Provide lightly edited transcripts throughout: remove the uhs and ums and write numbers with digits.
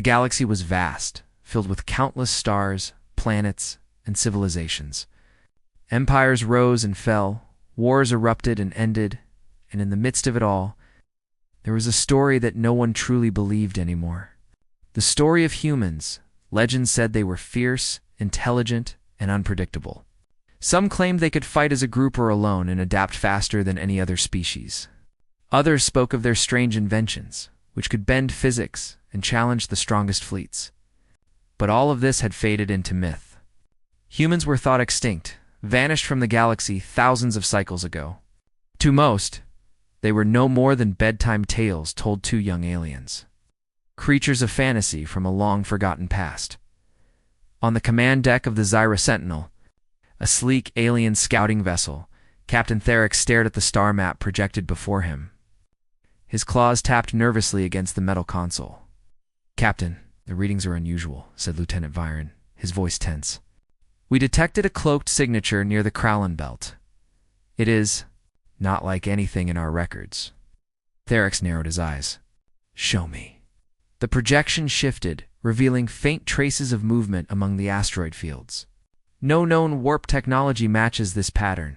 The galaxy was vast, filled with countless stars, planets, and civilizations. Empires rose and fell, wars erupted and ended, and in the midst of it all, there was a story that no one truly believed anymore. The story of humans. Legends said they were fierce, intelligent, and unpredictable. Some claimed they could fight as a group or alone and adapt faster than any other species. Others spoke of their strange inventions, which could bend physics and challenge the strongest fleets. But all of this had faded into myth. Humans were thought extinct, vanished from the galaxy thousands of cycles ago. To most, they were no more than bedtime tales told to young aliens. Creatures of fantasy from a long-forgotten past. On the command deck of the Zyra Sentinel, a sleek alien scouting vessel, Captain Therex stared at the star map projected before him. His claws tapped nervously against the metal console. "Captain, the readings are unusual," said Lieutenant Viren, his voice tense. "We detected a cloaked signature near the Krallen belt. It is not like anything in our records." Therex narrowed his eyes. "Show me." The projection shifted, revealing faint traces of movement among the asteroid fields. No known warp technology matches this pattern.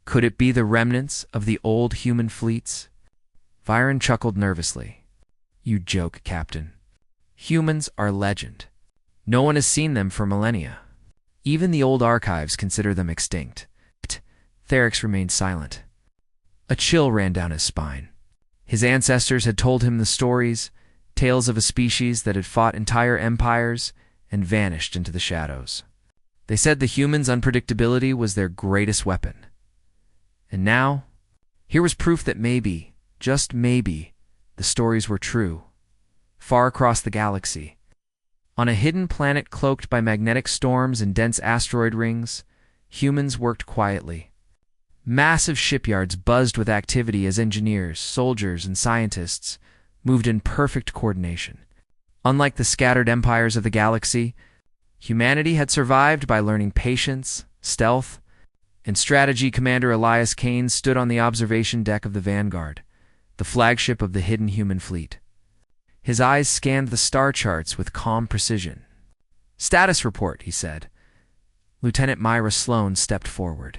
Could it be the remnants of the old human fleets? Viren chuckled nervously. "You joke, Captain. Humans are legend. No one has seen them for millennia. Even the old archives consider them extinct." Therex remained silent. A chill ran down his spine. His ancestors had told him the stories, tales of a species that had fought entire empires and vanished into the shadows. They said the humans' unpredictability was their greatest weapon. And now, here was proof that maybe, just maybe, the stories were true. Far across the galaxy, on a hidden planet cloaked by magnetic storms and dense asteroid rings, humans worked quietly. Massive shipyards buzzed with activity as engineers, soldiers, and scientists moved in perfect coordination. Unlike the scattered empires of the galaxy, humanity had survived by learning patience, stealth, and strategy. Commander Elias Kane stood on the observation deck of the Vanguard, the flagship of the hidden human fleet. His eyes scanned the star charts with calm precision. "Status report," he said. Lieutenant Myra Sloan stepped forward.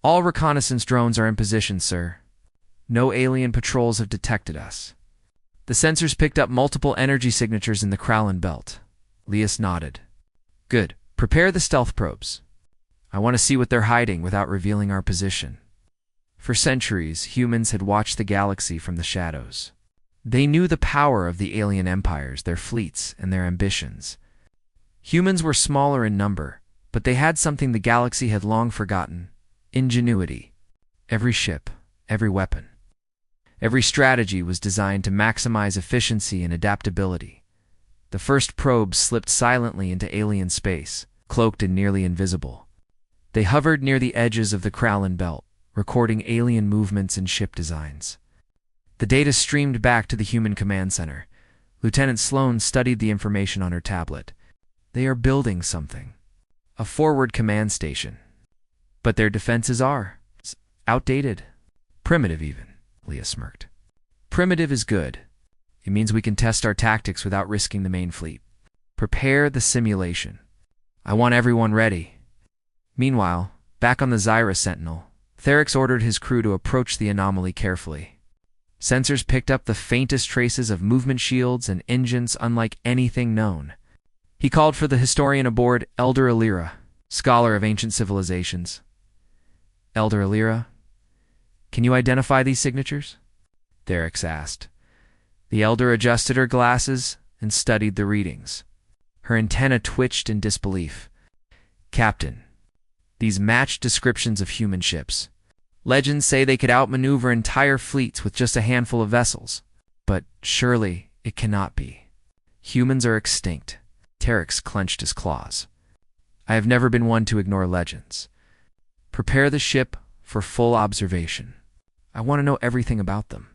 "All reconnaissance drones are in position, sir. No alien patrols have detected us." The sensors picked up multiple energy signatures in the Krallen belt. Elias nodded. "Good. Prepare the stealth probes. I want to see what they're hiding without revealing our position." For centuries, humans had watched the galaxy from the shadows. They knew the power of the alien empires, their fleets, and their ambitions. Humans were smaller in number, but they had something the galaxy had long forgotten: ingenuity. Every ship, every weapon, every strategy was designed to maximize efficiency and adaptability. The first probes slipped silently into alien space, cloaked and nearly invisible. They hovered near the edges of the Krallen belt, recording alien movements and ship designs. The data streamed back to the human command center. Lieutenant Sloan studied the information on her tablet. "They are building something. A forward command station. But their defenses are outdated. Primitive even," Leah smirked. "Primitive is good. It means we can test our tactics without risking the main fleet. Prepare the simulation. I want everyone ready." Meanwhile, back on the Zyra Sentinel, Therex ordered his crew to approach the anomaly carefully. Sensors picked up the faintest traces of movement shields and engines unlike anything known. He called for the historian aboard, Elder Alira, scholar of ancient civilizations. "Elder Alira, can you identify these signatures?" Therex asked. The elder adjusted her glasses and studied the readings. Her antenna twitched in disbelief. "Captain, these match descriptions of human ships. Legends say they could outmaneuver entire fleets with just a handful of vessels. But surely it cannot be. Humans are extinct." Terex clenched his claws. "I have never been one to ignore legends. Prepare the ship for full observation. I want to know everything about them."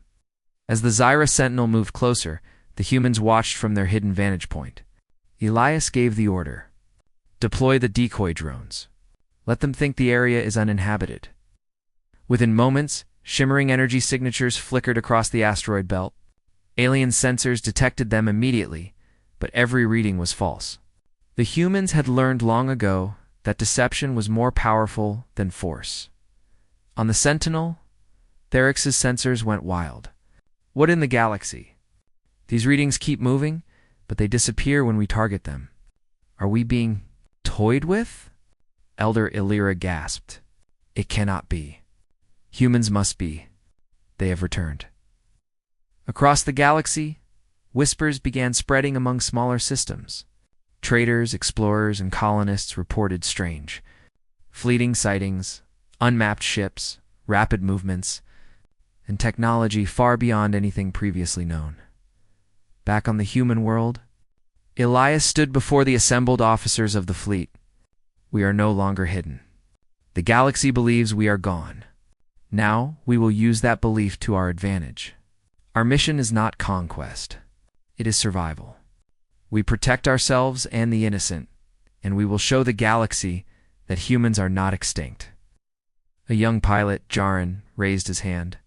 As the Zyra Sentinel moved closer, the humans watched from their hidden vantage point. Elias gave the order. "Deploy the decoy drones. Let them think the area is uninhabited." Within moments, shimmering energy signatures flickered across the asteroid belt. Alien sensors detected them immediately, but every reading was false. The humans had learned long ago that deception was more powerful than force. On the Sentinel, Therix's sensors went wild. What in the galaxy? These readings keep moving, but they disappear when we target them. Are we being toyed with? Elder Illyra gasped. It cannot be. Humans must be. They have returned. Across the galaxy, whispers began spreading among smaller systems. Traders, explorers, and colonists reported strange, fleeting sightings, unmapped ships, rapid movements, and technology far beyond anything previously known. Back on the human world, Elias stood before the assembled officers of the fleet. We are no longer hidden. The galaxy believes we are gone. Now we will use that belief to our advantage. Our mission is not conquest. It is survival. We protect ourselves and the innocent, and we will show the galaxy that humans are not extinct. A young pilot, Jaren, raised his hand.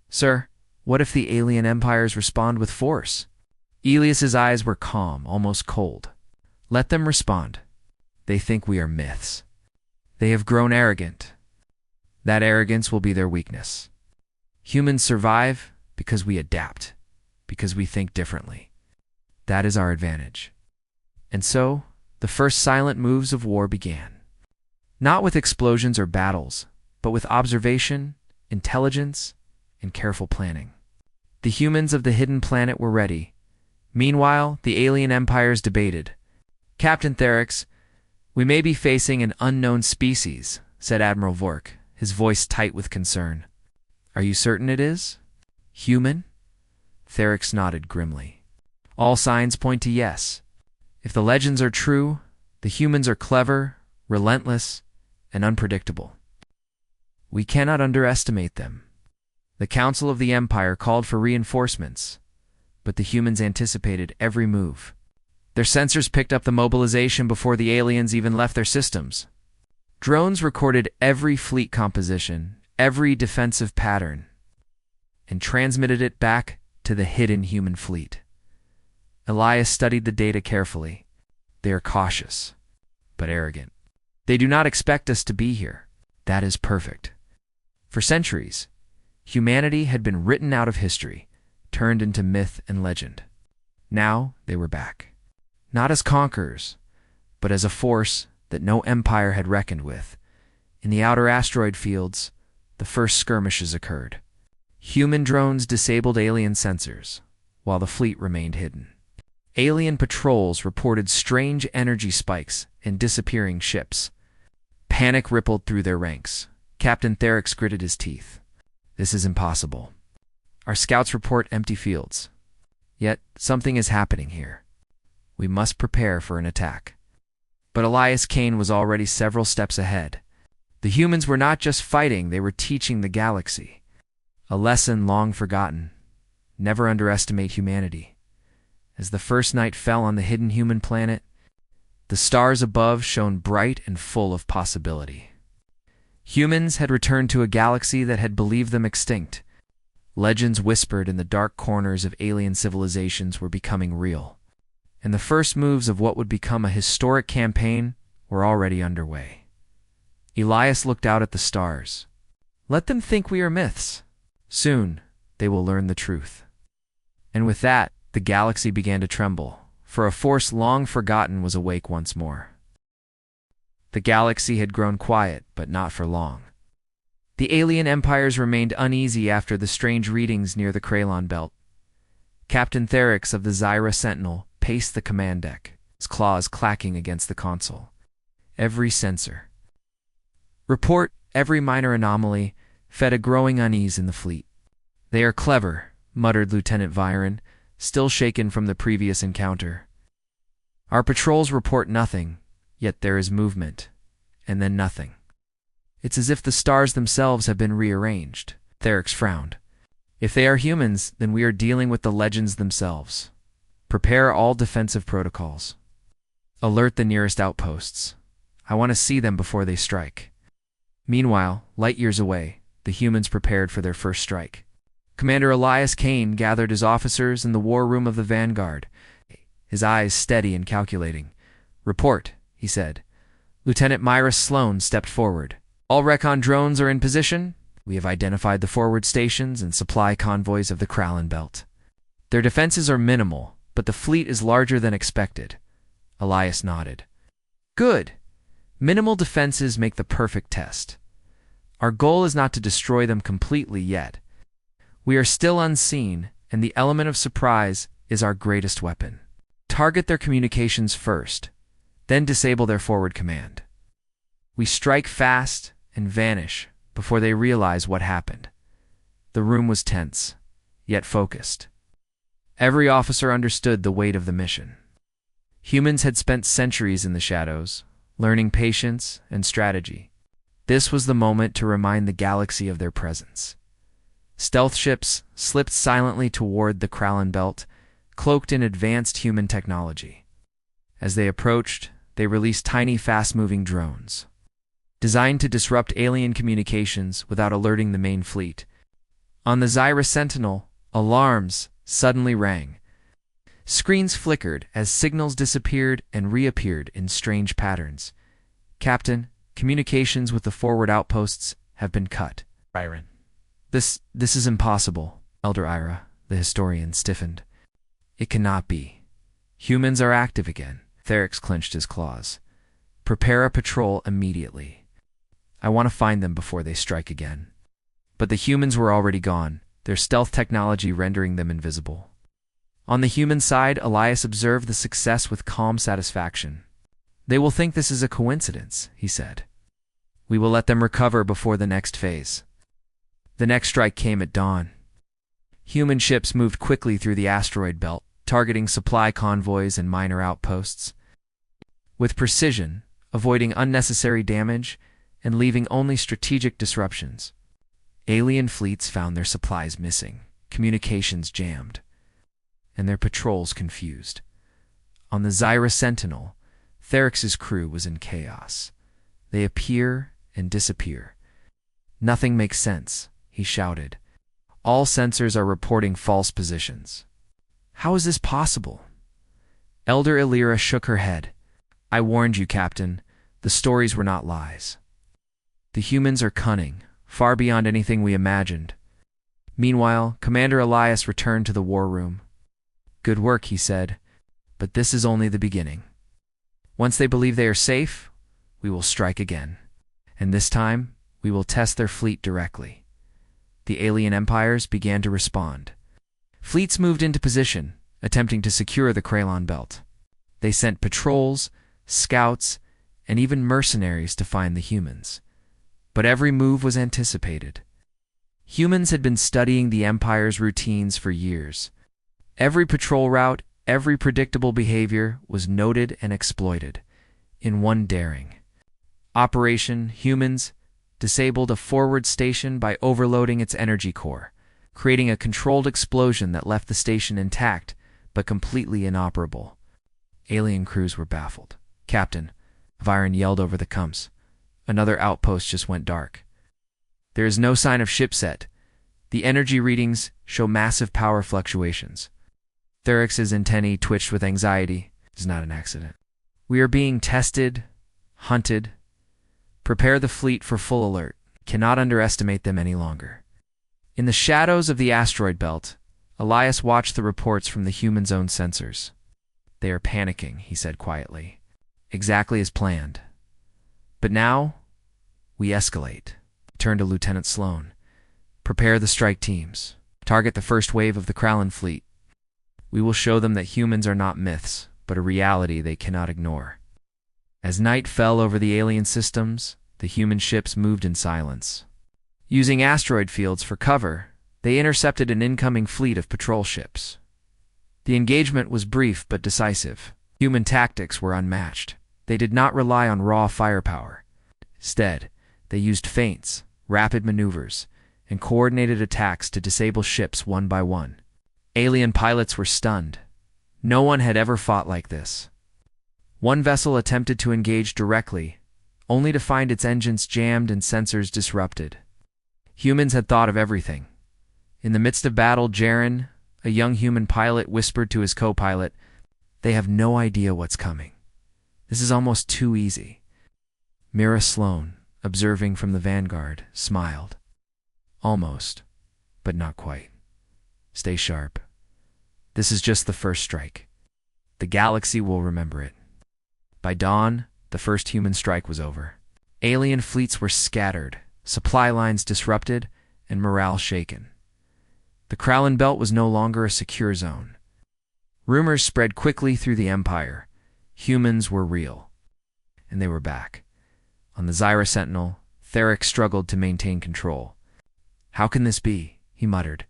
Sir, what if the alien empires respond with force? Elias's eyes were calm, almost cold. Let them respond. They think we are myths. They have grown arrogant. That arrogance will be their weakness. Humans survive because we adapt, because we think differently. That is our advantage. And so, the first silent moves of war began. Not with explosions or battles, but with observation, intelligence, and careful planning. The humans of the hidden planet were ready. Meanwhile, the alien empires debated. Captain Therix, we may be facing an unknown species, said Admiral Vork, his voice tight with concern. Are you certain it is? Human? Therix nodded grimly. All signs point to yes. If the legends are true, the humans are clever, relentless, and unpredictable. We cannot underestimate them. The Council of the Empire called for reinforcements, but the humans anticipated every move. Their sensors picked up the mobilization before the aliens even left their systems. Drones recorded every fleet composition, every defensive pattern, and transmitted it back to the hidden human fleet. Elias studied the data carefully. They are cautious, but arrogant. They do not expect us to be here. That is perfect. For centuries, humanity had been written out of history, turned into myth and legend. Now they were back. Not as conquerors, but as a force that no empire had reckoned with. In the outer asteroid fields, the first skirmishes occurred. Human drones disabled alien sensors, while the fleet remained hidden. Alien patrols reported strange energy spikes and disappearing ships. Panic rippled through their ranks. Captain Therix gritted his teeth. This is impossible. Our scouts report empty fields. Yet something is happening here. We must prepare for an attack. But Elias Kane was already several steps ahead. The humans were not just fighting, they were teaching the galaxy. A lesson long forgotten. Never underestimate humanity. As the first night fell on the hidden human planet, the stars above shone bright and full of possibility. Humans had returned to a galaxy that had believed them extinct. Legends whispered in the dark corners of alien civilizations were becoming real. And the first moves of what would become a historic campaign were already underway. Elias looked out at the stars. Let them think we are myths. Soon, they will learn the truth. And with that, the galaxy began to tremble, for a force long forgotten was awake once more. The galaxy had grown quiet, but not for long. The alien empires remained uneasy after the strange readings near the Kralon belt. Captain Therix of the Zyra Sentinel paced the command deck, his claws clacking against the console. Every sensor. Report every minor anomaly fed a growing unease in the fleet. They are clever, muttered Lieutenant Viren, still shaken from the previous encounter. Our patrols report nothing, yet there is movement, and then nothing. It's as if the stars themselves have been rearranged. Therix frowned. If they are humans, then we are dealing with the legends themselves. Prepare all defensive protocols. Alert the nearest outposts. I want to see them before they strike. Meanwhile, light years away, the humans prepared for their first strike. Commander Elias Kane gathered his officers in the war room of the Vanguard. his eyes steady and calculating. "Report," he said. Lieutenant Myra Sloan stepped forward. "All recon drones are in position. We have identified the forward stations and supply convoys of the Krallen Belt. Their defenses are minimal, but the fleet is larger than expected." Elias nodded. "Good. Minimal defenses make the perfect test. Our goal is not to destroy them completely yet. We are still unseen, and the element of surprise is our greatest weapon. Target their communications first, then disable their forward command. We strike fast and vanish before they realize what happened." The room was tense, yet focused. Every officer understood the weight of the mission. Humans had spent centuries in the shadows, learning patience and strategy. This was the moment to remind the galaxy of their presence. Stealth ships slipped silently toward the Krallen Belt, cloaked in advanced human technology. As they approached, they released tiny, fast-moving drones, designed to disrupt alien communications without alerting the main fleet. On the Zyra Sentinel, alarms suddenly rang. Screens flickered as signals disappeared and reappeared in strange patterns. "Captain, communications with the forward outposts have been cut." "Byron." This is impossible." Elder Ira, the historian, stiffened. "It cannot be. Humans are active again." Therix clenched his claws. "Prepare a patrol immediately. I want to find them before they strike again." But the humans were already gone, their stealth technology rendering them invisible. On the human side, Elias observed the success with calm satisfaction. "They will think this is a coincidence," he said. "We will let them recover before the next phase." The next strike came at dawn. Human ships moved quickly through the asteroid belt, targeting supply convoys and minor outposts. With precision, avoiding unnecessary damage, and leaving only strategic disruptions. Alien fleets found their supplies missing, communications jammed, and their patrols confused. On the Zyra Sentinel, Therix's crew was in chaos. They appear and disappear. "Nothing makes sense," he shouted. "All sensors are reporting false positions." "How is this possible?" Elder Illyra shook her head. "I warned you, Captain. The stories were not lies. The humans are cunning, far beyond anything we imagined." Meanwhile, Commander Elias returned to the war room. "Good work," he said, "but this is only the beginning. Once they believe they are safe, we will strike again. And this time, we will test their fleet directly." The alien empires began to respond. Fleets moved into position, attempting to secure the Krallen Belt. They sent patrols, scouts, and even mercenaries to find the humans. But every move was anticipated. Humans had been studying the Empire's routines for years. Every patrol route, every predictable behavior was noted and exploited. In one daring operation, humans disabled a forward station by overloading its energy core, creating a controlled explosion that left the station intact but completely inoperable. Alien crews were baffled. "Captain," Viren yelled over the comms. "Another outpost just went dark. There is no sign of shipset. The energy readings show massive power fluctuations." Therix's antennae twitched with anxiety. "It's not an accident. We are being tested, hunted. Prepare the fleet for full alert. Cannot underestimate them any longer." In the shadows of the asteroid belt, Elias watched the reports from the humans' own sensors. "They are panicking," he said quietly. "Exactly as planned. But now, we escalate." Turn to Lieutenant Sloan. "Prepare the strike teams. Target the first wave of the Krallen fleet. We will show them that humans are not myths, but a reality they cannot ignore." As night fell over the alien systems, the human ships moved in silence. Using asteroid fields for cover, they intercepted an incoming fleet of patrol ships. The engagement was brief but decisive. Human tactics were unmatched. They did not rely on raw firepower. Instead, they used feints, rapid maneuvers, and coordinated attacks to disable ships one by one. Alien pilots were stunned. No one had ever fought like this. One vessel attempted to engage directly, only to find its engines jammed and sensors disrupted. Humans had thought of everything. In the midst of battle, Jaren, a young human pilot, whispered to his co-pilot, They have no idea what's coming. This is almost too easy. Mira Sloan, observing from the vanguard, smiled. Almost, but not quite. Stay sharp. This is just the first strike. The galaxy will remember it. By dawn, the first human strike was over. Alien fleets were scattered, supply lines disrupted, and morale shaken. The Kralin Belt was no longer a secure zone. Rumors spread quickly through the Empire. Humans were real. And they were back. On the Zyra Sentinel, Theric struggled to maintain control. "How can this be?" he muttered.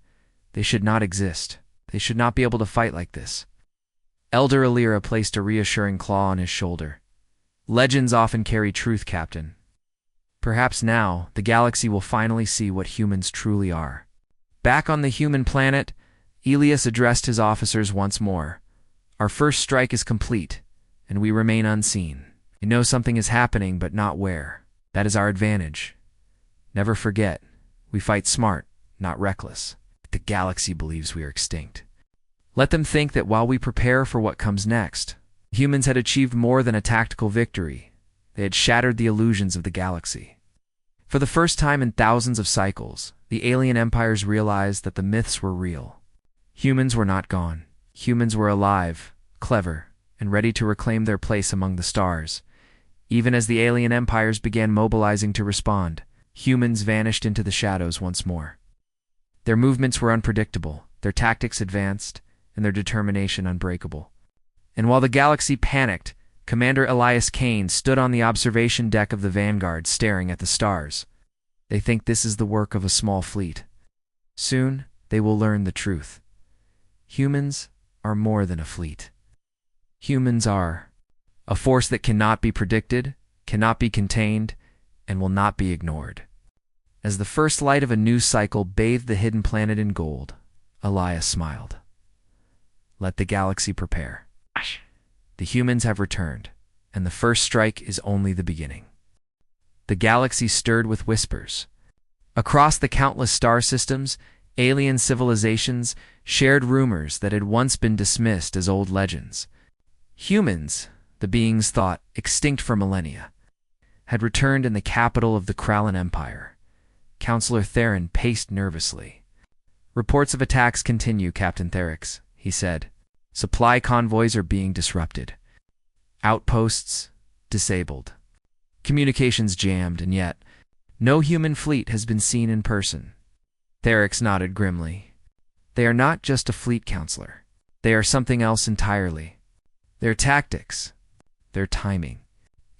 "They should not exist. They should not be able to fight like this." Elder Alira placed a reassuring claw on his shoulder. "Legends often carry truth, Captain. Perhaps now, the galaxy will finally see what humans truly are." Back on the human planet, Elias addressed his officers once more. "Our first strike is complete, and we remain unseen. We know something is happening, but not where. That is our advantage. Never forget, we fight smart, not reckless. The galaxy believes we are extinct. Let them think that while we prepare for what comes next, humans had achieved more than a tactical victory. They had shattered the illusions of the galaxy." For the first time in thousands of cycles, the alien empires realized that the myths were real. Humans were not gone. Humans were alive, clever, and ready to reclaim their place among the stars. Even as the alien empires began mobilizing to respond, humans vanished into the shadows once more. Their movements were unpredictable, their tactics advanced, and their determination unbreakable. And while the galaxy panicked, Commander Elias Kane stood on the observation deck of the Vanguard staring at the stars. They think this is the work of a small fleet. Soon, they will learn the truth. Humans are more than a fleet. Humans are a force that cannot be predicted, cannot be contained, and will not be ignored. As the first light of a new cycle bathed the hidden planet in gold, Elias smiled. "Let the galaxy prepare. The humans have returned, and the first strike is only the beginning." The galaxy stirred with whispers. Across the countless star systems, alien civilizations shared rumors that had once been dismissed as old legends. Humans, the beings thought extinct for millennia, had returned in the capital of the Kralin Empire. Counselor Theron paced nervously. "Reports of attacks continue, Captain Therix," he said. "Supply convoys are being disrupted. Outposts disabled. Communications jammed, and yet no human fleet has been seen in person." Therix nodded grimly. "They are not just a fleet, Counselor. They are something else entirely. Their tactics, their timing.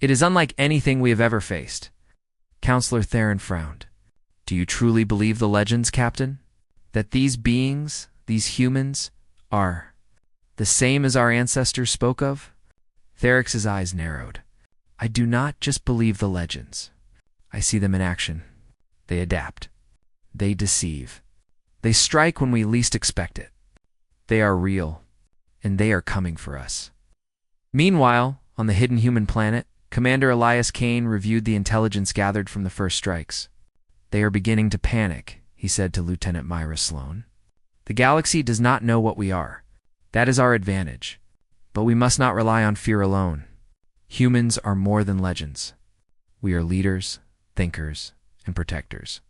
It is unlike anything we have ever faced." Counselor Theron frowned. "Do you truly believe the legends, Captain? That these beings, these humans, are the same as our ancestors spoke of?" Therix's eyes narrowed. "I do not just believe the legends. I see them in action. They adapt. They deceive. They strike when we least expect it. They are real, and they are coming for us." Meanwhile, on the hidden human planet, Commander Elias Kane reviewed the intelligence gathered from the first strikes. "They are beginning to panic," he said to Lieutenant Myra Sloan. "The galaxy does not know what we are. That is our advantage. But we must not rely on fear alone. Humans are more than legends. We are leaders, thinkers, and protectors.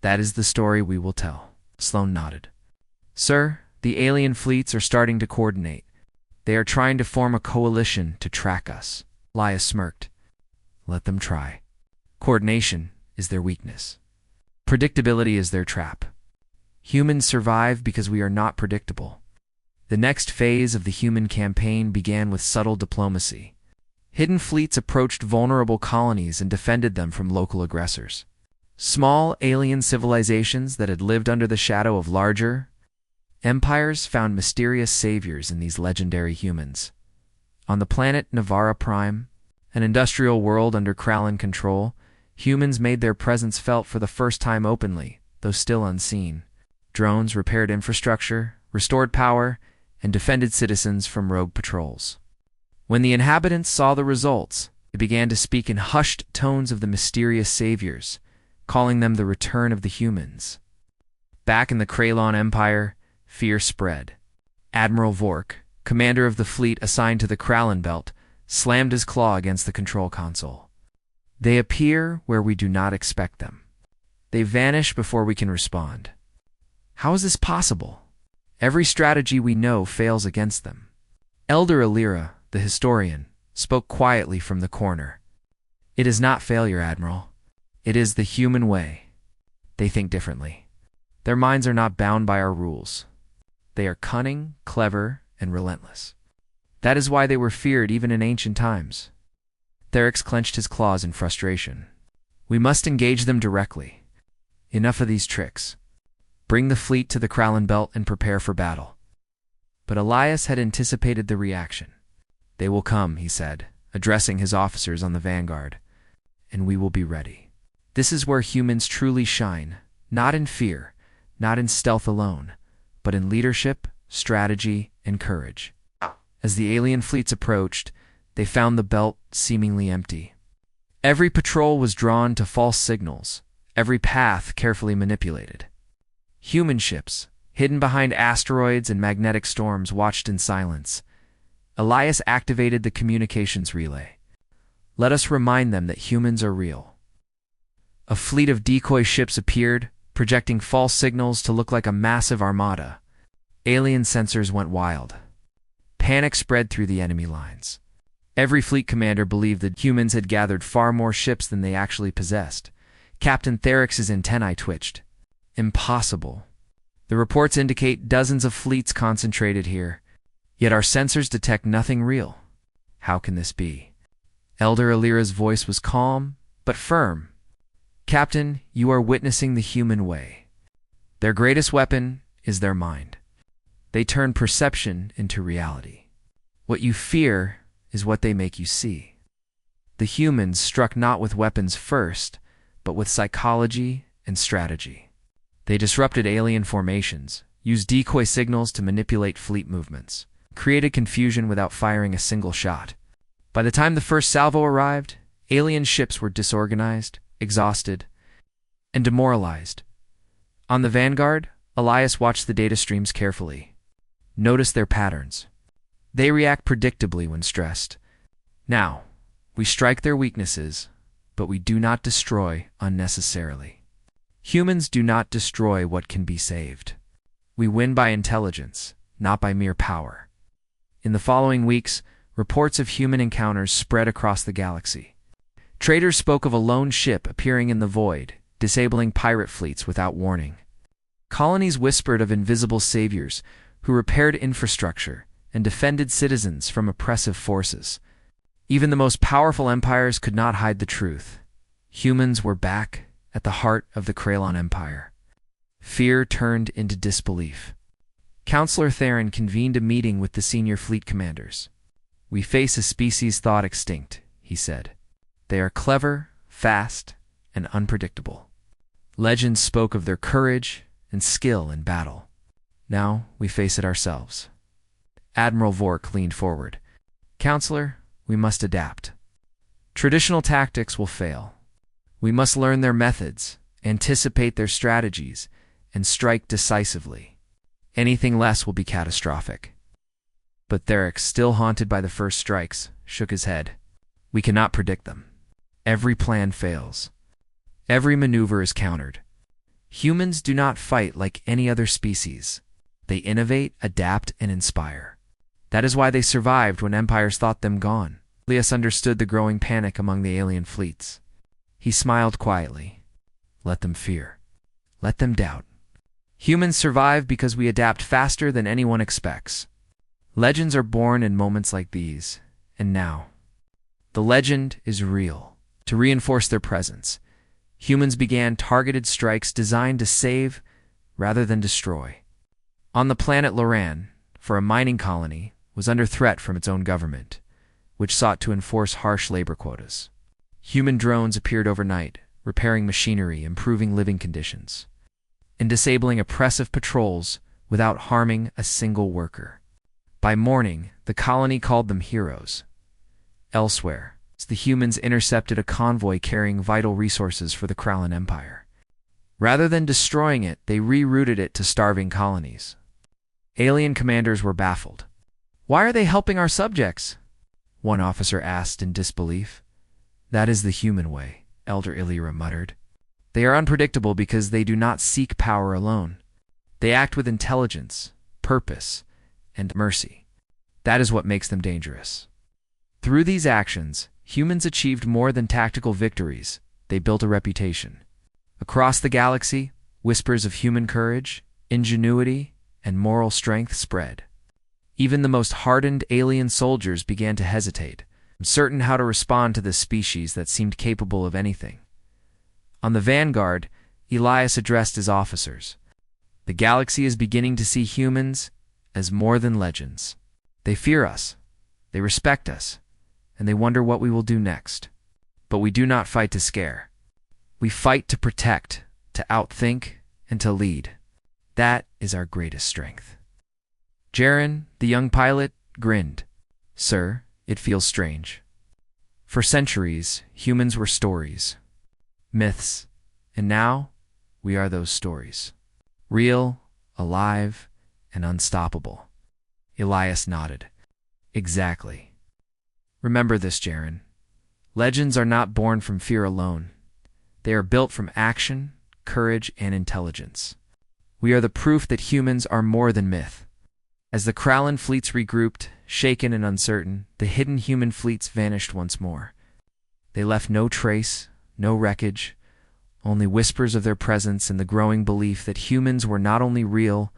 That is the story we will tell." Sloan nodded. "Sir, the alien fleets are starting to coordinate. They are trying to form a coalition to track us." Elias smirked. "Let them try. Coordination is their weakness. Predictability is their trap. Humans survive because we are not predictable." The next phase of the human campaign began with subtle diplomacy. Hidden fleets approached vulnerable colonies and defended them from local aggressors. Small alien civilizations that had lived under the shadow of larger empires found mysterious saviors in these legendary humans. On the planet Navara Prime, an industrial world under Kralin control, humans made their presence felt for the first time openly, though still unseen. Drones repaired infrastructure, restored power, and defended citizens from rogue patrols. When the inhabitants saw the results, they began to speak in hushed tones of the mysterious saviors, calling them the return of the humans. Back in the Kralon Empire, fear spread. Admiral Vork, commander of the fleet assigned to the Krallen Belt, slammed his claw against the control console. They appear where we do not expect them. They vanish before we can respond. How is this possible? Every strategy we know fails against them. Elder Alira, the historian, spoke quietly from the corner. It is not failure, Admiral. It is the human way. They think differently. Their minds are not bound by our rules. They are cunning, clever, and relentless. That is why they were feared even in ancient times. Therix clenched his claws in frustration. We must engage them directly. Enough of these tricks. Bring the fleet to the Krallen Belt and prepare for battle. But Elias had anticipated the reaction. They will come, he said, addressing his officers on the vanguard, and we will be ready. This is where humans truly shine, not in fear, not in stealth alone, but in leadership, strategy, and courage. As the alien fleets approached, they found the belt seemingly empty. Every patrol was drawn to false signals, every path carefully manipulated. Human ships, hidden behind asteroids and magnetic storms, watched in silence. Elias activated the communications relay. Let us remind them that humans are real. A fleet of decoy ships appeared, projecting false signals to look like a massive armada. Alien sensors went wild. Panic spread through the enemy lines. Every fleet commander believed that humans had gathered far more ships than they actually possessed. Captain Therix's antennae twitched. Impossible. The reports indicate dozens of fleets concentrated here, yet our sensors detect nothing real. How can this be? Elder Alira's voice was calm, but firm. Captain, you are witnessing the human way. Their greatest weapon is their mind. They turn perception into reality. What you fear is what they make you see. The humans struck not with weapons first, but with psychology and strategy. They disrupted alien formations, used decoy signals to manipulate fleet movements, created confusion without firing a single shot. By the time the first salvo arrived, alien ships were disorganized, exhausted, and demoralized. On the vanguard, Elias watched the data streams carefully. Notice their patterns. They react predictably when stressed. Now, we strike their weaknesses, but we do not destroy unnecessarily. Humans do not destroy what can be saved. We win by intelligence, not by mere power. In the following weeks, reports of human encounters spread across the galaxy. Traders spoke of a lone ship appearing in the void, disabling pirate fleets without warning. Colonies whispered of invisible saviors who repaired infrastructure and defended citizens from oppressive forces. Even the most powerful empires could not hide the truth. Humans were back at the heart of the Krallen Empire. Fear turned into disbelief. Counselor Theron convened a meeting with the senior fleet commanders. We face a species thought extinct, he said. They are clever, fast, and unpredictable. Legends spoke of their courage and skill in battle. Now we face it ourselves. Admiral Vork leaned forward. Counselor, we must adapt. Traditional tactics will fail. We must learn their methods, anticipate their strategies, and strike decisively. Anything less will be catastrophic. But Therix, still haunted by the first strikes, shook his head. We cannot predict them. Every plan fails. Every maneuver is countered. Humans do not fight like any other species. They innovate, adapt, and inspire. That is why they survived when empires thought them gone. Elias understood the growing panic among the alien fleets. He smiled quietly. Let them fear. Let them doubt. Humans survive because we adapt faster than anyone expects. Legends are born in moments like these, and now. The legend is real. To reinforce their presence, humans began targeted strikes designed to save rather than destroy. On the planet Loran, for a mining colony, was under threat from its own government, which sought to enforce harsh labor quotas. Human drones appeared overnight, repairing machinery, improving living conditions, and disabling oppressive patrols without harming a single worker. By morning, the colony called them heroes. Elsewhere, the humans intercepted a convoy carrying vital resources for the Krallen Empire. Rather than destroying it, they rerouted it to starving colonies. Alien commanders were baffled. Why are they helping our subjects? One officer asked in disbelief. That is the human way, Elder Illyra muttered. They are unpredictable because they do not seek power alone. They act with intelligence, purpose, and mercy. That is what makes them dangerous. Through these actions, humans achieved more than tactical victories. They built a reputation. Across the galaxy, whispers of human courage, ingenuity, and moral strength spread. Even the most hardened alien soldiers began to hesitate, uncertain how to respond to this species that seemed capable of anything. On the vanguard, Elias addressed his officers. The galaxy is beginning to see humans as more than legends. They fear us, they respect us, and they wonder what we will do next. But we do not fight to scare. We fight to protect, to outthink, and to lead. That is our greatest strength. Jaren, the young pilot, grinned. Sir, it feels strange. For centuries, humans were stories, myths, and now we are those stories. Real, alive, and unstoppable. Elias nodded. Exactly. Remember this, Jaren. Legends are not born from fear alone. They are built from action, courage, and intelligence. We are the proof that humans are more than myth. As the Krallen fleets regrouped, shaken and uncertain, the hidden human fleets vanished once more. They left no trace, no wreckage, only whispers of their presence and the growing belief that humans were not only real,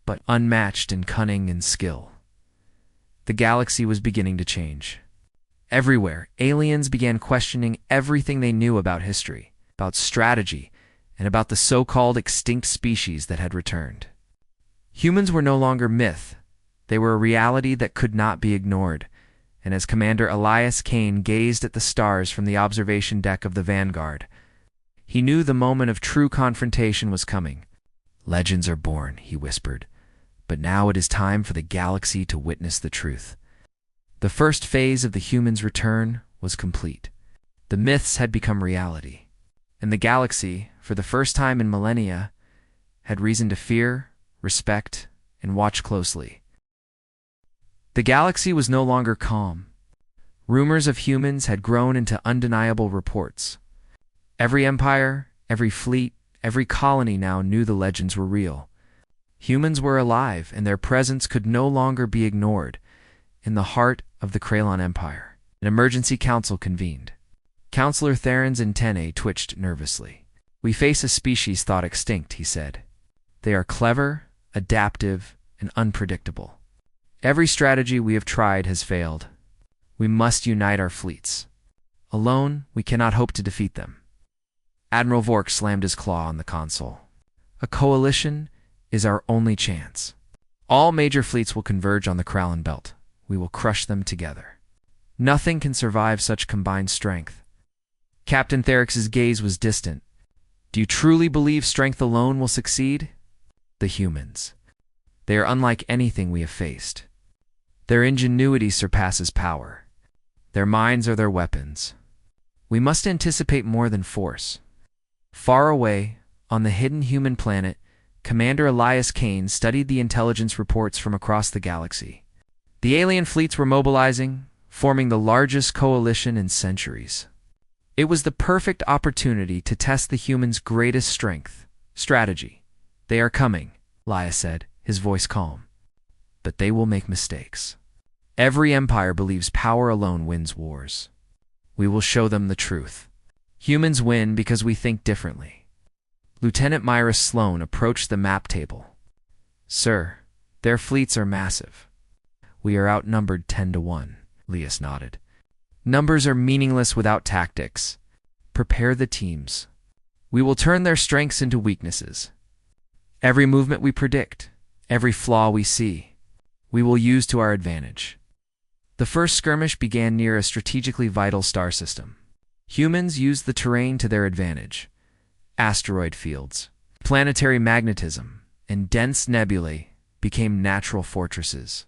but unmatched in cunning and skill. The galaxy was beginning to change. Everywhere, aliens began questioning everything they knew about history, about strategy, and about the so-called extinct species that had returned. Humans were no longer myth. They were a reality that could not be ignored, and as Commander Elias Kane gazed at the stars from the observation deck of the Vanguard, he knew the moment of true confrontation was coming. Legends are born, he whispered, but now it is time for the galaxy to witness the truth. The first phase of the humans' return was complete. The myths had become reality, and the galaxy, for the first time in millennia, had reason to fear, respect, and watch closely. The galaxy was no longer calm. Rumors of humans had grown into undeniable reports. Every empire, every fleet, every colony now knew the legends were real. Humans were alive, and their presence could no longer be ignored. In the heart of the Krallen Empire, an emergency council convened. Counselor Theron's antennae twitched nervously. We face a species thought extinct, he said. They are clever, adaptive, and unpredictable. Every strategy we have tried has failed. We must unite our fleets. Alone, we cannot hope to defeat them. Admiral Vork slammed his claw on the console. A coalition is our only chance. All major fleets will converge on the Krallen Belt. We will crush them together. Nothing can survive such combined strength. Captain Therix's gaze was distant. Do you truly believe strength alone will succeed? The humans. They are unlike anything we have faced. Their ingenuity surpasses power. Their minds are their weapons. We must anticipate more than force. Far away, on the hidden human planet, Commander Elias Kane studied the intelligence reports from across the galaxy. The alien fleets were mobilizing, forming the largest coalition in centuries. It was the perfect opportunity to test the humans' greatest strength, strategy. They are coming, Elias said, his voice calm. But they will make mistakes. Every empire believes power alone wins wars. We will show them the truth. Humans win because we think differently. Lieutenant Myra Sloan approached the map table. Sir, their fleets are massive. We are outnumbered 10-1, Elias nodded. Numbers are meaningless without tactics. Prepare the teams. We will turn their strengths into weaknesses. Every movement we predict, every flaw we see, we will use to our advantage. The first skirmish began near a strategically vital star system. Humans used the terrain to their advantage. Asteroid fields, planetary magnetism, and dense nebulae became natural fortresses.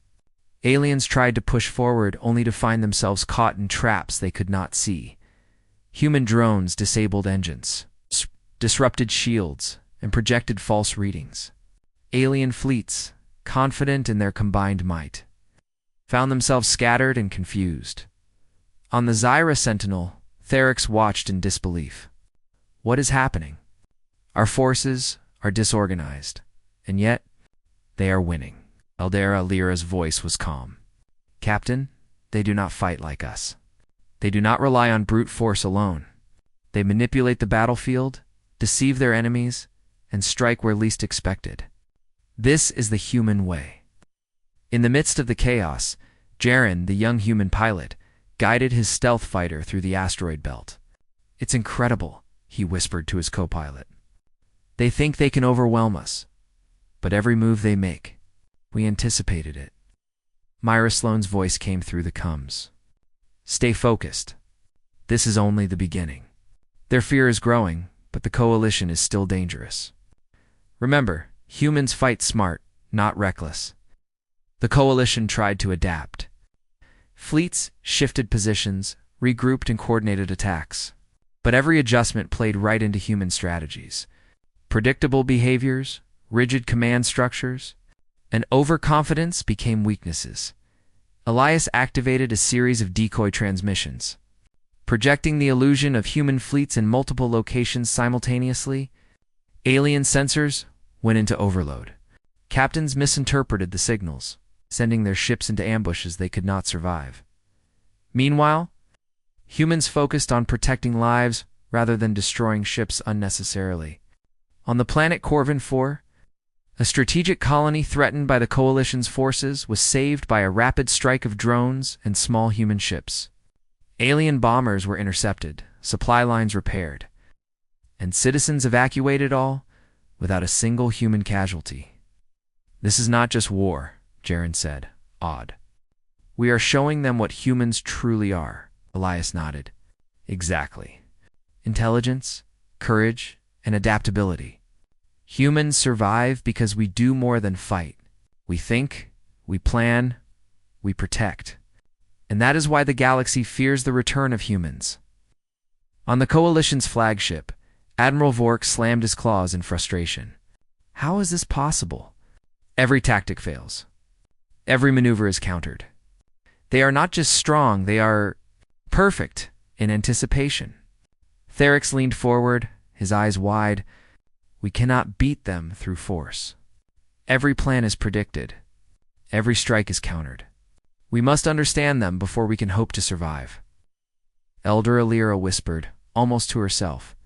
Aliens tried to push forward only to find themselves caught in traps they could not see. Human drones disabled engines, disrupted shields, and projected false readings. Alien fleets, confident in their combined might, found themselves scattered and confused. On the Zyra Sentinel, Therix watched in disbelief. What is happening? Our forces are disorganized, and yet they are winning. Eldera Lyra's voice was calm. Captain, they do not fight like us. They do not rely on brute force alone. They manipulate the battlefield, deceive their enemies, and strike where least expected. This is the human way. In the midst of the chaos, Jaren, the young human pilot, guided his stealth fighter through the asteroid belt. It's incredible, he whispered to his co-pilot. They think they can overwhelm us, but every move they make, we anticipated it. Myra Sloane's voice came through the comms. Stay focused. This is only the beginning. Their fear is growing, but the coalition is still dangerous. Remember, humans fight smart, not reckless. The coalition tried to adapt. Fleets shifted positions, regrouped and coordinated attacks. But every adjustment played right into human strategies. Predictable behaviors, rigid command structures, and overconfidence became weaknesses. Elias activated a series of decoy transmissions. Projecting the illusion of human fleets in multiple locations simultaneously, alien sensors went into overload. Captains misinterpreted the signals, sending their ships into ambushes they could not survive. Meanwhile, humans focused on protecting lives rather than destroying ships unnecessarily. On the planet Corvin 4, a strategic colony threatened by the Coalition's forces was saved by a rapid strike of drones and small human ships. Alien bombers were intercepted, supply lines repaired, and citizens evacuated, all without a single human casualty. This is not just war, Jaren said, awed. We are showing them what humans truly are, Elias nodded. Exactly. Intelligence, courage, and adaptability. Humans survive because we do more than fight. We think, we plan, we protect. And that is why the galaxy fears the return of humans. On the Coalition's flagship, Admiral Vork slammed his claws in frustration. How is this possible? Every tactic fails. Every maneuver is countered. They are not just strong, they are perfect in anticipation. Therix leaned forward, his eyes wide. We cannot beat them through force. Every plan is predicted. Every strike is countered. We must understand them before we can hope to survive. Eldera Lyra whispered, almost to herself.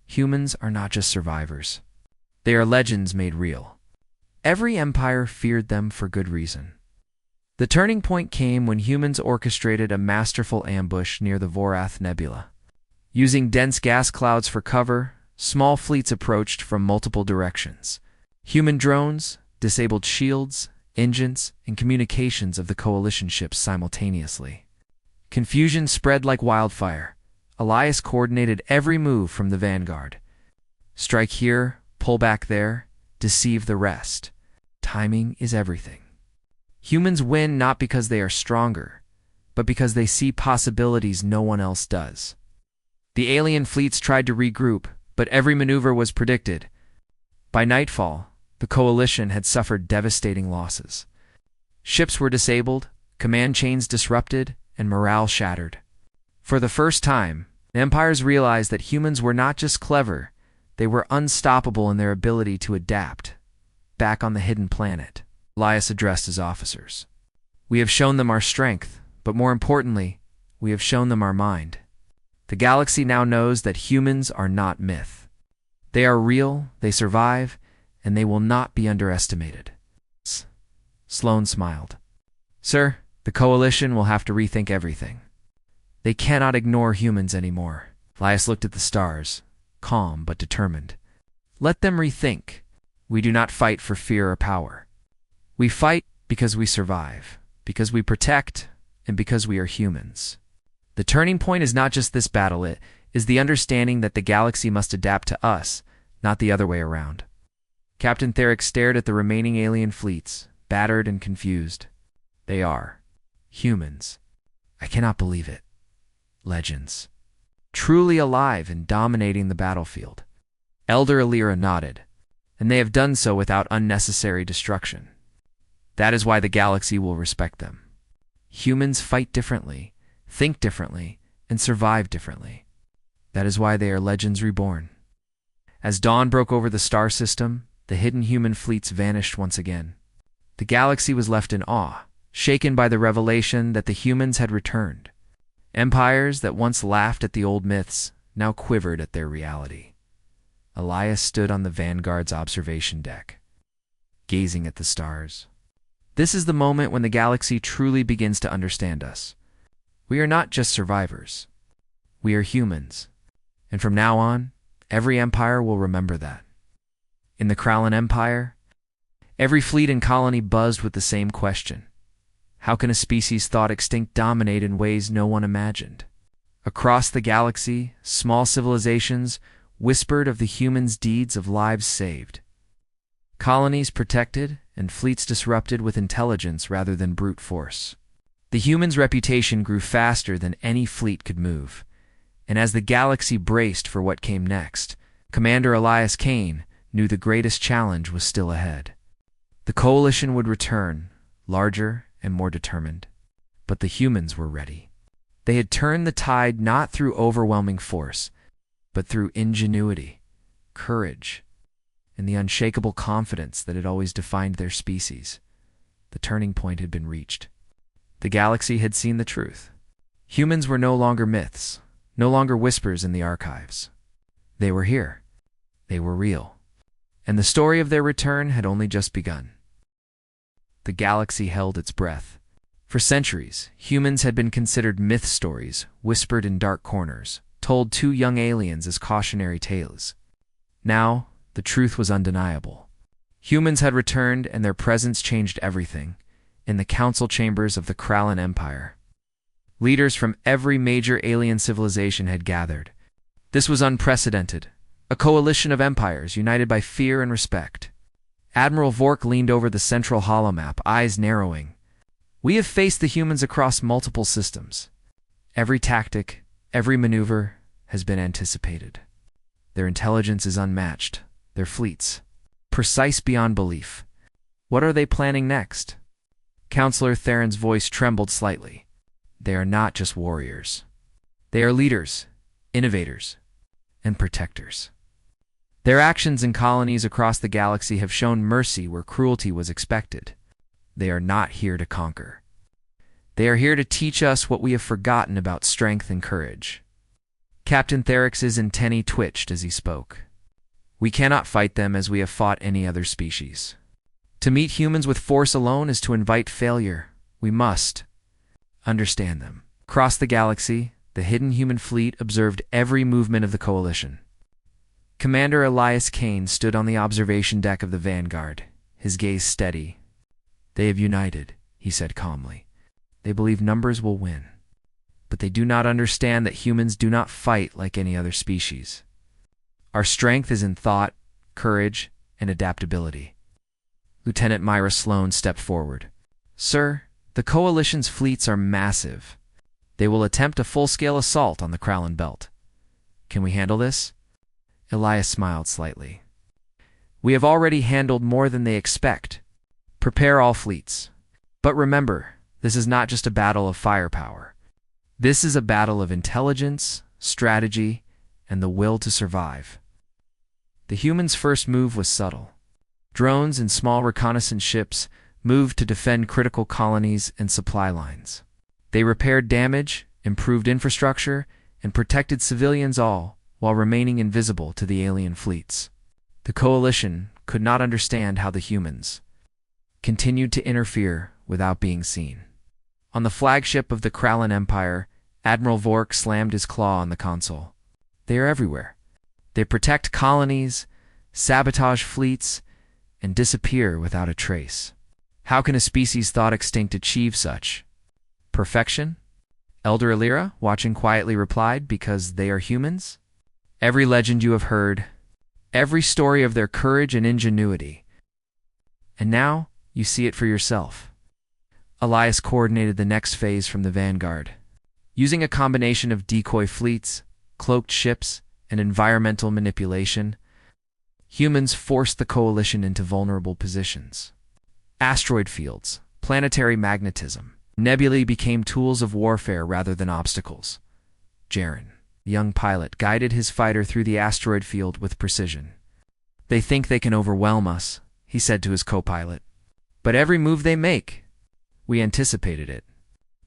Humans are not just survivors. They are legends made real. Every empire feared them for good reason. The turning point came when humans orchestrated a masterful ambush near the Vorath Nebula. Using dense gas clouds for cover, small fleets approached from multiple directions. Human drones disabled shields, engines, and communications of the Coalition ships simultaneously. Confusion spread like wildfire. Elias coordinated every move from the vanguard. Strike here, pull back there, deceive the rest. Timing is everything. Humans win not because they are stronger, but because they see possibilities no one else does. The alien fleets tried to regroup, but every maneuver was predicted. By nightfall, the Coalition had suffered devastating losses. Ships were disabled, command chains disrupted, and morale shattered. For the first time, empires realized that humans were not just clever, they were unstoppable in their ability to adapt. Back on the hidden planet, Elias addressed his officers. We have shown them our strength, but more importantly, we have shown them our mind. The galaxy now knows that humans are not myth. They are real, they survive, and they will not be underestimated. Sloane smiled. Sir, the Coalition will have to rethink everything. They cannot ignore humans anymore. Elias looked at the stars, calm but determined. Let them rethink. We do not fight for fear or power. We fight because we survive, because we protect, and because we are humans. The turning point is not just this battle, it is the understanding that the galaxy must adapt to us, not the other way around. Captain Therix stared at the remaining alien fleets, battered and confused. They are humans. I cannot believe it. Legends. Truly alive and dominating the battlefield. Eldera Lyra nodded, and they have done so without unnecessary destruction. That is why the galaxy will respect them. Humans fight differently, think differently, and survive differently. That is why they are legends reborn. As dawn broke over the star system, the hidden human fleets vanished once again. The galaxy was left in awe, shaken by the revelation that the humans had returned. Empires that once laughed at the old myths now quivered at their reality. Elias stood on the Vanguard's observation deck, gazing at the stars. This is the moment when the galaxy truly begins to understand us. We are not just survivors. We are humans. And from now on, every empire will remember that. In the Krallen Empire, every fleet and colony buzzed with the same question. How can a species thought extinct dominate in ways no one imagined? Across the galaxy, small civilizations whispered of the humans' deeds of lives saved. Colonies protected and fleets disrupted with intelligence rather than brute force. The humans' reputation grew faster than any fleet could move. And as the galaxy braced for what came next, Commander Elias Kane knew the greatest challenge was still ahead. The coalition would return, larger and more determined. But the humans were ready. They had turned the tide not through overwhelming force, but through ingenuity, courage, and the unshakable confidence that had always defined their species. The turning point had been reached. The galaxy had seen the truth. Humans were no longer myths, no longer whispers in the archives. They were here. They were real. And the story of their return had only just begun. The galaxy held its breath. For centuries, humans had been considered myth stories, whispered in dark corners, told to young aliens as cautionary tales. Now, the truth was undeniable. Humans had returned, and their presence changed everything. In the council chambers of the Krallen Empire, leaders from every major alien civilization had gathered. This was unprecedented, a coalition of empires united by fear and respect. Admiral Vork leaned over the central holomap, eyes narrowing. We have faced the humans across multiple systems. Every tactic, every maneuver has been anticipated. Their intelligence is unmatched, their fleets precise beyond belief. What are they planning next? Counselor Theron's voice trembled slightly. They are not just warriors. They are leaders, innovators, and protectors. Their actions in colonies across the galaxy have shown mercy where cruelty was expected. They are not here to conquer. They are here to teach us what we have forgotten about strength and courage. Captain Therix's antennae twitched as he spoke. We cannot fight them as we have fought any other species. To meet humans with force alone is to invite failure. We must understand them. Across the galaxy, the hidden human fleet observed every movement of the coalition. Commander Elias Kane stood on the observation deck of the Vanguard, his gaze steady. They have united, he said calmly. They believe numbers will win. But they do not understand that humans do not fight like any other species. Our strength is in thought, courage, and adaptability. Lieutenant Myra Sloan stepped forward. Sir, the Coalition's fleets are massive. They will attempt a full-scale assault on the Krallen Belt. Can we handle this? Elias smiled slightly. We have already handled more than they expect. Prepare all fleets. But remember, this is not just a battle of firepower. This is a battle of intelligence, strategy, and the will to survive. The humans' first move was subtle. Drones and small reconnaissance ships moved to defend critical colonies and supply lines. They repaired damage, improved infrastructure, and protected civilians all while remaining invisible to the alien fleets. The Coalition could not understand how the humans continued to interfere without being seen. On the flagship of the Krallen Empire, Admiral Vork slammed his claw on the console. They are everywhere. They protect colonies, sabotage fleets, and disappear without a trace. How can a species thought extinct achieve such perfection? Elder Alira, watching quietly, replied, because they are humans. Every legend you have heard, every story of their courage and ingenuity. And now you see it for yourself. Elias coordinated the next phase from the Vanguard. Using a combination of decoy fleets, cloaked ships, and environmental manipulation, humans forced the Coalition into vulnerable positions. Asteroid fields, planetary magnetism, Nebulae became tools of warfare rather than obstacles. Jaren, the young pilot, guided his fighter through the asteroid field with precision. "They think they can overwhelm us," he said to his co-pilot. "But every move they make, we anticipated it.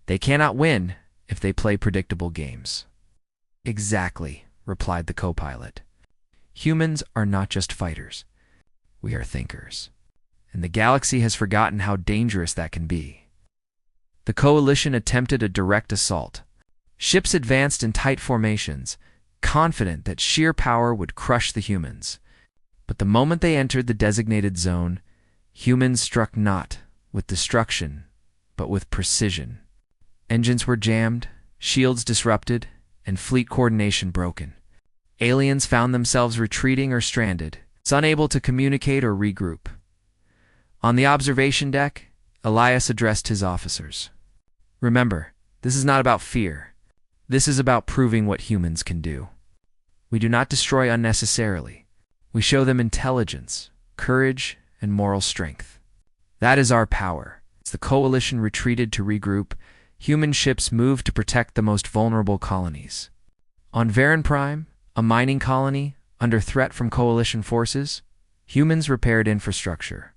They cannot win if they play predictable games." "Exactly," replied the co-pilot. "Humans are not just fighters. We are thinkers. And the galaxy has forgotten how dangerous that can be." The coalition attempted a direct assault. Ships advanced in tight formations, confident that sheer power would crush the humans. But the moment they entered the designated zone, humans struck not with destruction, but with precision. Engines were jammed, shields disrupted, and fleet coordination broken. Aliens found themselves retreating or stranded, unable to communicate or regroup. On the observation deck, Elias addressed his officers. "Remember, this is not about fear. This is about proving what humans can do. We do not destroy unnecessarily. We show them intelligence, courage, and moral strength. That is our power." As the coalition retreated to regroup, human ships moved to protect the most vulnerable colonies. On Varen Prime, a mining colony under threat from coalition forces, humans repaired infrastructure,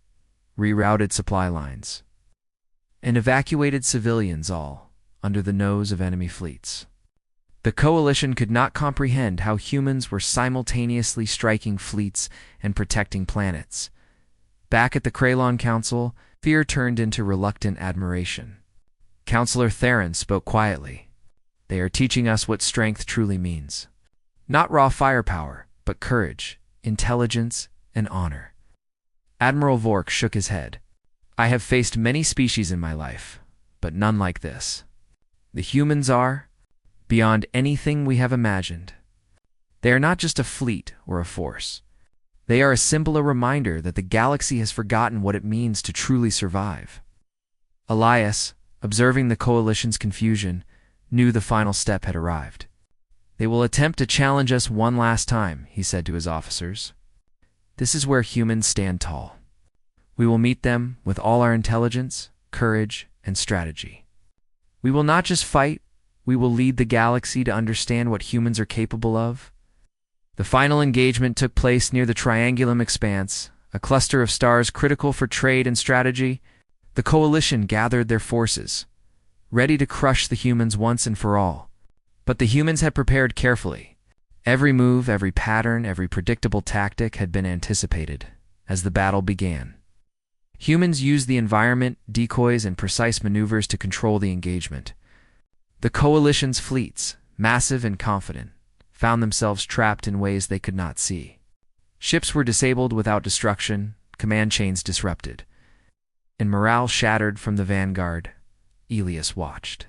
rerouted supply lines, and evacuated civilians, all under the nose of enemy fleets. The coalition could not comprehend how humans were simultaneously striking fleets and protecting planets. Back at the Kralon Council, fear turned into reluctant admiration. Counselor Theron spoke quietly. "They are teaching us what strength truly means. Not raw firepower, but courage, intelligence, and honor." Admiral Vork shook his head. "I have faced many species in my life, but none like this. The humans are beyond anything we have imagined. They are not just a fleet or a force. They are a symbol, a reminder that the galaxy has forgotten what it means to truly survive." Elias, observing the coalition's confusion, knew the final step had arrived. "They will attempt to challenge us one last time," he said to his officers. "This is where humans stand tall. We will meet them with all our intelligence, courage, and strategy. We will not just fight, we will lead the galaxy to understand what humans are capable of." The final engagement took place near the Triangulum Expanse, a cluster of stars critical for trade and strategy. The coalition gathered their forces, ready to crush the humans once and for all. But the humans had prepared carefully. Every move, every pattern, every predictable tactic had been anticipated as the battle began. Humans used the environment, decoys, and precise maneuvers to control the engagement. The coalition's fleets, massive and confident, found themselves trapped in ways they could not see. Ships were disabled without destruction, command chains disrupted, and morale shattered from the vanguard. Elias watched.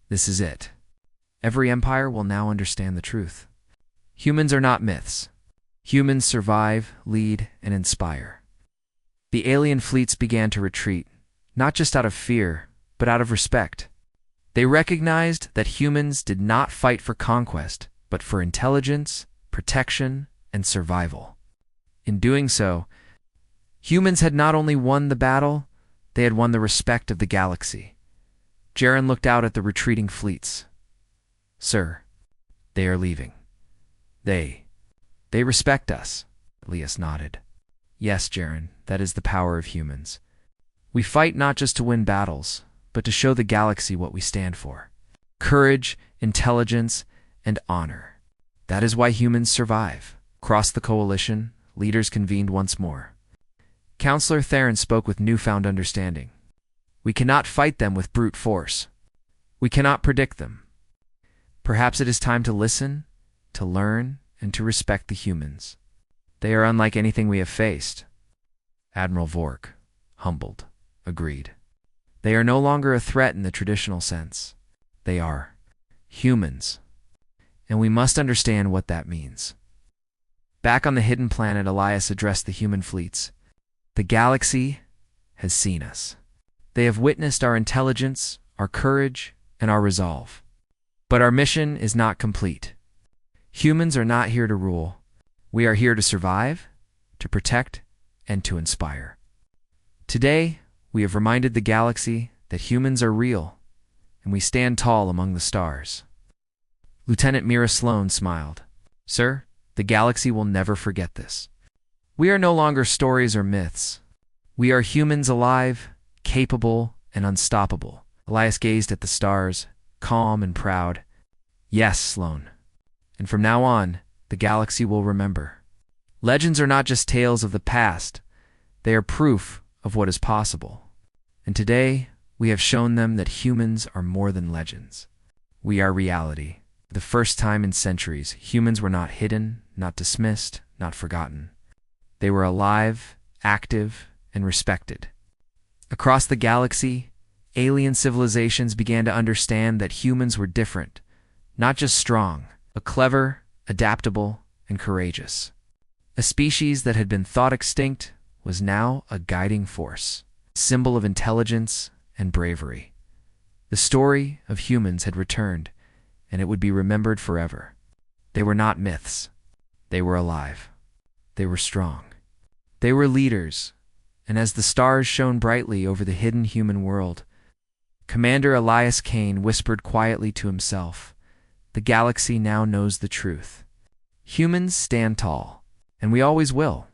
"This is it. Every empire will now understand the truth. Humans are not myths. Humans survive, lead, and inspire." The alien fleets began to retreat, not just out of fear, but out of respect. They recognized that humans did not fight for conquest, but for intelligence, protection, and survival. In doing so, humans had not only won the battle, they had won the respect of the galaxy. Jaren looked out at the retreating fleets. "Sir, they are leaving. They respect us." Elias nodded. "Yes, Jaren, that is the power of humans. We fight not just to win battles, but to show the galaxy what we stand for. Courage, intelligence, and honor. That is why humans survive." Across the coalition, leaders convened once more. Counselor Theron spoke with newfound understanding. "We cannot fight them with brute force. We cannot predict them. Perhaps it is time to listen, to learn, and to respect the humans. They are unlike anything we have faced." Admiral Vork, humbled, agreed. "They are no longer a threat in the traditional sense. They are humans, and we must understand what that means." Back on the hidden planet, Elias addressed the human fleets. "The galaxy has seen us. They have witnessed our intelligence, our courage, and our resolve. But our mission is not complete. Humans are not here to rule. We are here to survive, to protect, and to inspire. Today, we have reminded the galaxy that humans are real, and we stand tall among the stars. Lieutenant Mira Sloan smiled. Sir, the galaxy will never forget this. We are no longer stories or myths. We are humans alive, capable, and unstoppable. Elias gazed at the stars, calm and proud. Yes, Sloan. And from now on, the galaxy will remember. Legends are not just tales of the past. They are proof of what is possible. And today, we have shown them that humans are more than legends. We are reality. For the first time in centuries, humans were not hidden, not dismissed, not forgotten. They were alive, active, and respected. Across the galaxy, alien civilizations began to understand that humans were different, not just strong, but clever, adaptable, and courageous. A species that had been thought extinct was now a guiding force, a symbol of intelligence and bravery. The story of humans had returned, and it would be remembered forever. They were not myths. They were alive. They were strong. They were leaders, and as the stars shone brightly over the hidden human world, Commander Elias Kane whispered quietly to himself, "The galaxy now knows the truth. Humans stand tall, and we always will."